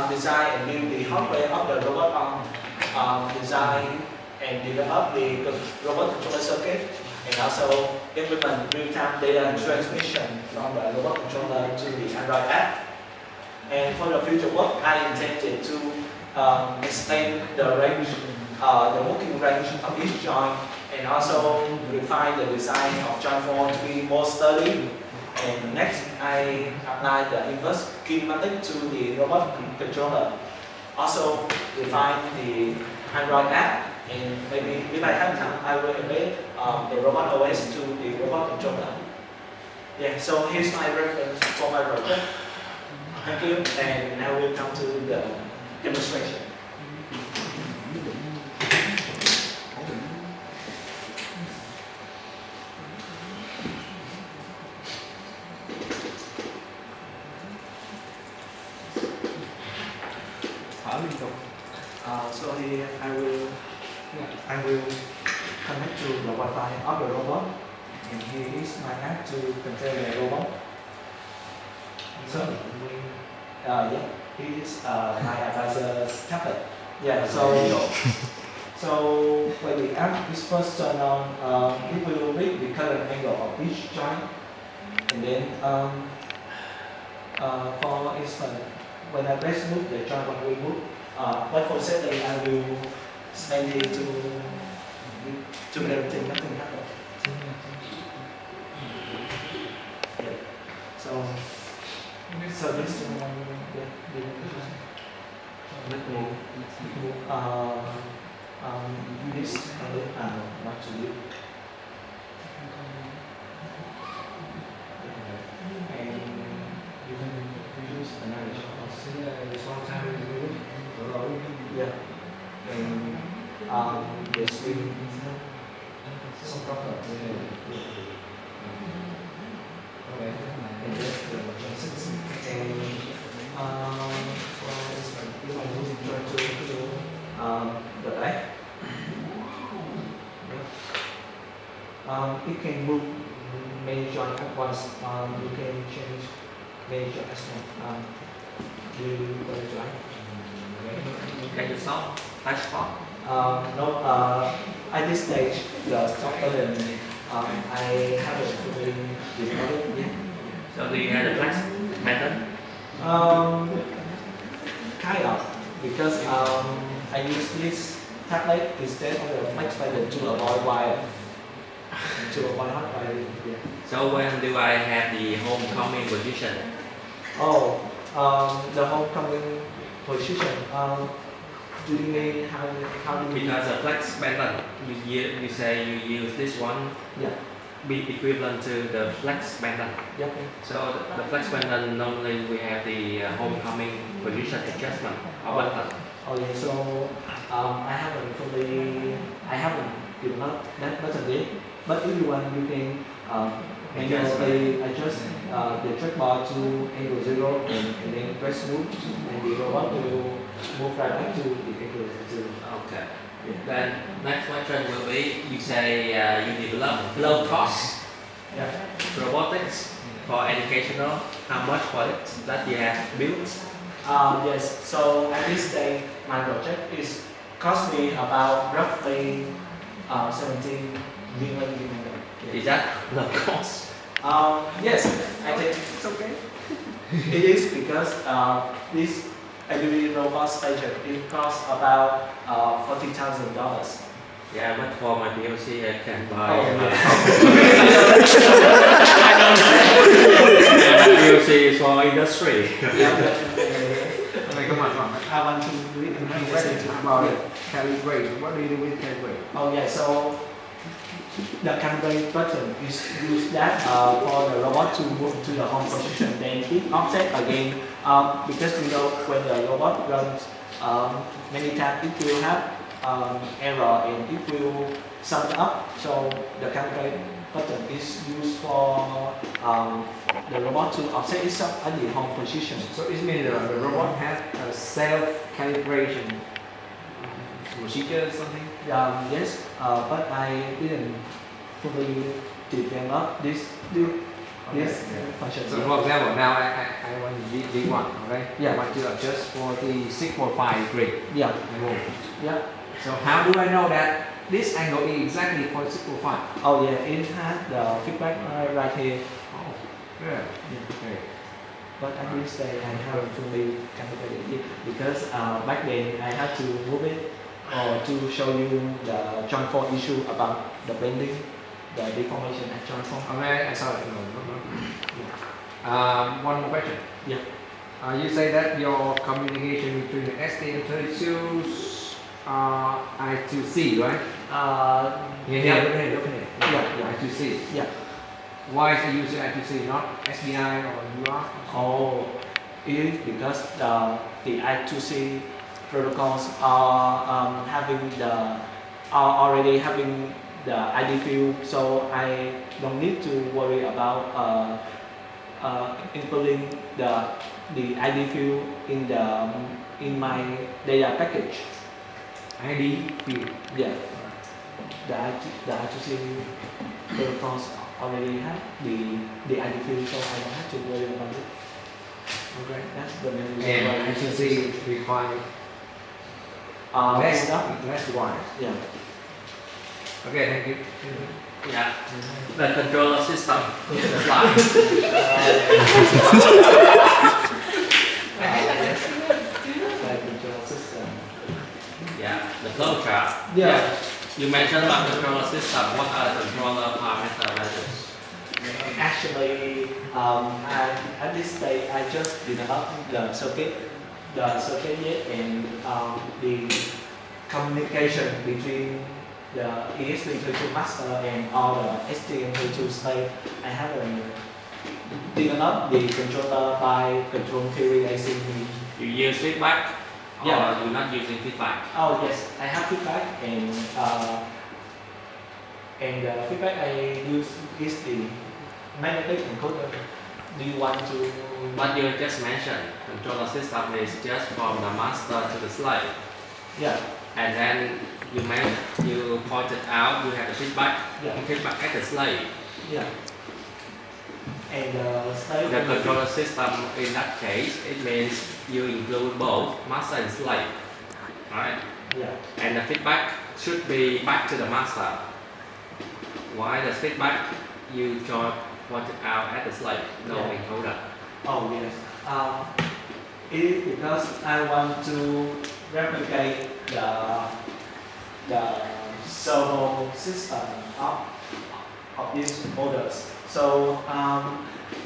design and build the hardware of the robot arm, design and develop the robot controller circuit, and also implement real-time data transmission from the robot controller to the Android app. And for the future work, I intended to extend the range, the working range of each joint, and also refine the design of joint form to be more sturdy. And next, I apply the inverse kinematic to the robot controller. Also refine the Android app, and maybe if I have time, I will embed the robot OS to the robot controller. Yeah, so here's my reference for my project. Thank you, and now we'll come to the demonstration. So here I will connect to the Wi-Fi of the robot, and here is my app to control the robot. So yeah, here is my advisor's tablet. Yeah, so when the app is first turned on, it will read the current angle of each joint, and then for instance, when I press move, the joint will move. But for setting, I will spend it to everything, nothing happens. Yeah. So this one, this not to do. And you can use another yeah, and the swing some problem. Okay, and that's the and if I move to the back, it can move many joints at once. You can change many joints at once. You try. Can you stop? Touch stop? No, at this stage, the stop button, I haven't fully developed yet. So do you have the flex button? Kind of, because I use this tablet instead of the flex button to avoid wire, to avoid hot wire. Yeah. So when do I have the homecoming position? Oh, the homecoming position. Do you mean how do you? Because the flex button, you say you use this one, Yeah. be equivalent to the flex button. Yeah. So the flex button normally we have the homecoming position adjustment button. Oh yeah. So I haven't developed that button yet. But if you want, you can manually adjust the trackbar to angle 0 and then press move, and the robot will move right back to the angle 0. Okay. Yeah. Then next question will be, you say you develop low cost Yeah. robotics for educational. How much for it that you have built? Yes. So at this stage, my project is cost me about roughly 17 million. Is that low cost? Yes, I think it's okay. It is because this agility robot station it costs about $40,000. Yeah, but for my POC I can buy. POC is for industry. I want to do it in about calibrate. What do you do with calibrate? Oh yeah, so the calibrate button is used that for the robot to move to the home position, then it offset again because we know when the robot runs many times it will have error and it will sum up. So the calibrate button is used for the robot to offset itself at the home position. So it means the robot has a self-calibration procedure or something? Yes, but I didn't fully develop this this function. So for example, now I want the one, okay? Yeah. I want to adjust for the 645 degree. Yeah, And move. yeah. So how do I know that this angle is exactly for 645? Oh yeah, it has the feedback right here. Oh, good. Okay. But at this day I haven't fully calculated it because back then I had to move it or to show you the joint form issue about the bending, the deformation at joint form. Okay, I saw it. No. One more question. Yeah. You say that your communication between the STM32 I2C, right? Yeah. Look at it. Yeah. I2C. Yeah. Why is it using I2C, not SBI or UR? Oh, it is because the I2C protocols are already having the ID field, so I don't need to worry about including the ID field in my data package. ID field. Yeah, the I2C protocols already have the ID field, so I don't have to worry about it. Okay. That's the main reason And why I2C require less. less wires. Yeah. Okay, thank you. Yeah. The controller system is the slide. Like control system. Yeah. The flow chart. Yeah. You mentioned about controller system. What are the controller parameter values? Actually, at this stage, I just developed the circuit yet, and the communication between the ESP32 master and all the STM32 slave. I haven't developed the controller by control theory IC. You use feedback, or Yeah. you're not using feedback? Oh yes, I have feedback, and the feedback I use is the magnetic encoder. Do you want to? What you just mentioned, controller system is just from the master to the slave, Yeah, and then you pointed out you have the feedback, yeah, feedback at the slave. yeah. And the slave. The controller system in that case, it means you include both master and slave, right? Yeah, And the feedback should be back to the master. Why the feedback you pointed out at the slave, no Yeah. encoder? oh yes. It is because I want to replicate the servo system of these orders. So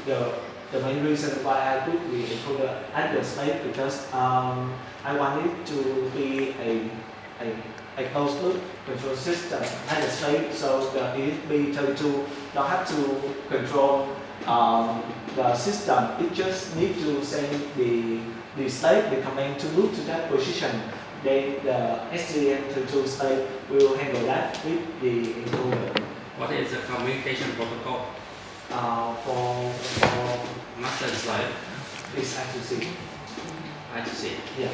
the main reason why I put the encoder at the slave because I want it to be a closed loop control system at the slave, so the ESP32 don't have to control the system. It just need to send the slave the command to loop to that position. Then the STM32 slave will handle that with the encoder. What is the communication protocol? For Master and slave, this I2C. I2C. Yeah.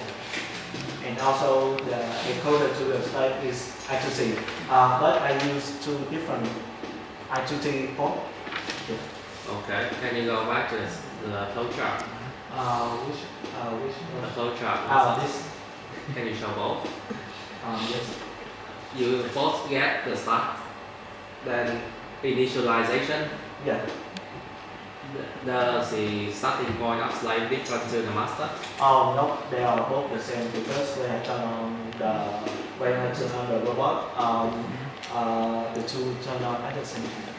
And also the encoder to the slave is I2C. But I use two different I2C port. Okay, can you go back to the flow chart? Which The flow chart. this. Can you show both? Yes. You both get the start, then initialization. Yeah. Does the starting point of slave different to the master? Oh no, they are both the same because when I turn on the robot, the two turn on at the same time.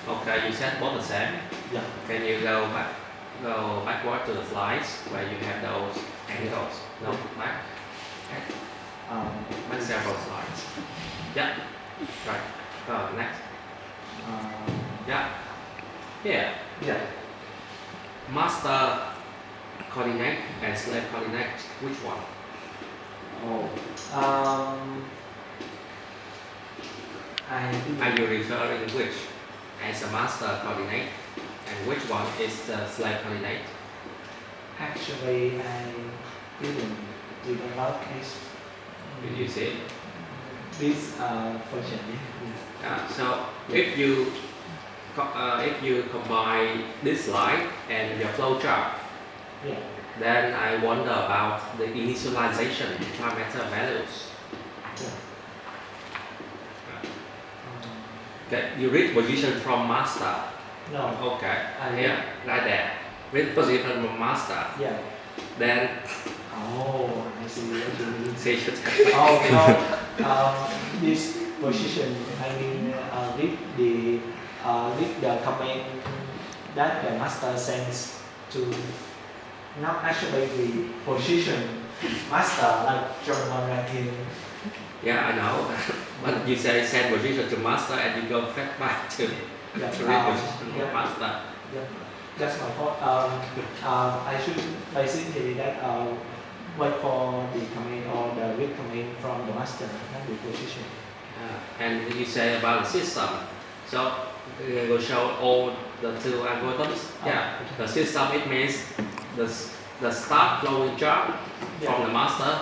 Okay, you said both the same. Yeah. Can you go backward to the slides where you have those angles? No, back several slides. Yeah, right. Next. Yeah. Here, Yeah. master coordinate and slave coordinate. Which one? Oh. I think Are you referring which as a master coordinate and which one is the slave coordinate? actually I didn't develop Did you see? this function. So if you if you combine this slide and your flow chart, Yeah. then I wonder about the initialization parameter values. Okay, you read position from master. No. Okay, I yeah, like that. Read position from master. Yeah. Then Oh, I see what you mean. say Oh no. This position, I mean, read the comment that the master sends to not actually the position master like John right here. Yeah, I know. But you say send position to master and you go back to Yeah. read position Yeah. from master. Yeah. That's my fault. I should basically that wait for the comment or the read comment from the master, not the position. And you say about the system. So we will show all the two algorithms. Yeah, the system, it means the start flowing chart from the master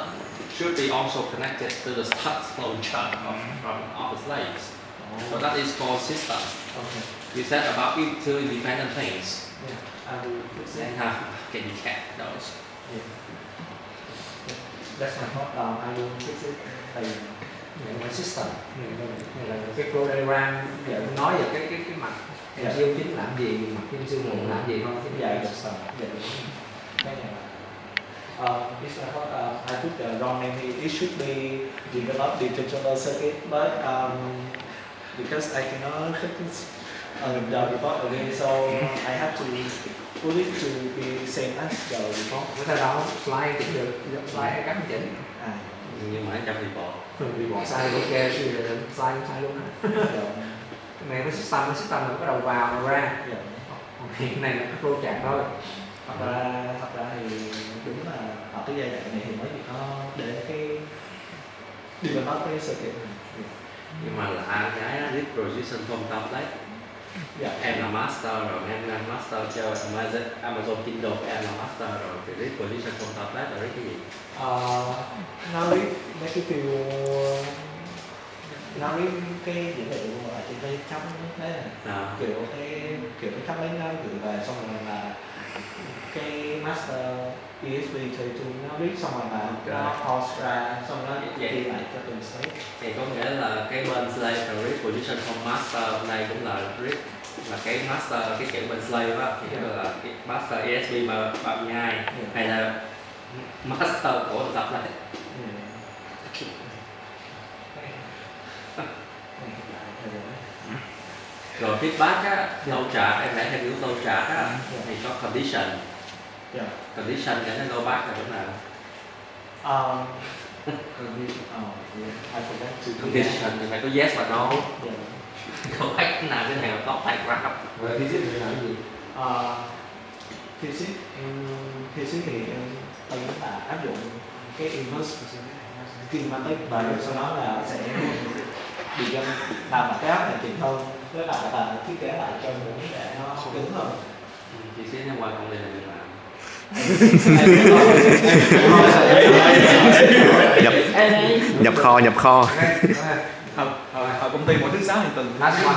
should be also connected to the start flowing chart from all the slaves. So that is called system. Okay. You said about two independent things. Yeah. I will fix it. And can you check those? Yeah. That's my fault. I will fix it. Này là system, này là cái program giờ nói về cái mặt MCU9 làm gì, mặt MCU1 làm gì thôi, cái Yeah. này là system. Cái này là it's my fault. I put the wrong name here. It should be developed the controller circuit, but because I cannot fix it the report again, so I have to put it to be same as the report. Người ta đâu slide cũng được, slide cắm chỉnh. Nhưng mà trong report. Report sai ok, sai sai luôn. Cái này với system là có đầu vào đầu ra. Hiện này là cái flow chart thôi. Thật ra thì đúng là ở cái giai đoạn này thì mới chỉ có để cái develop cái circuit này. Nhưng mà là cái read position from template. Em là master rồi, em là master cho Amazon Kindle, em là master rồi, thì read position from template là read cái gì? Nó read mấy cái field, nó read cái dữ liệu ở trên cái chấm thế này, kiểu cái chấm ấy nó gửi về xong rồi là cái master ESP32 nó read xong rồi là nó pause ra xong nó ghi lại cho từng slide. Thì có nghĩa là cái bên slave là read position from master, hôm nay cũng là read là cái master, cái kiểu bên slave á, thì là cái master ESP32 hay là master của tập này. Rồi feedback á, flow chart, em vẽ theo kiểu flow chart á, thì có condition. Condition cho nó go back là chỗ nào? I forgot to do Condition thì phải có yes và no. that. Go back nào cái này là có phải ra không? Rồi physics thì làm gì? Physics thì em là áp dụng cái inverse kinematic và rồi sau đó là sẽ bị dân làm một cái áp này tiền hơn với lại là thiết kế lại cho mũi để nó cứng hơn. Chị sẽ nhân qua công ty này mình làm. nhập kho Ở công ty mỗi thứ 6 hàng tuần. Last one.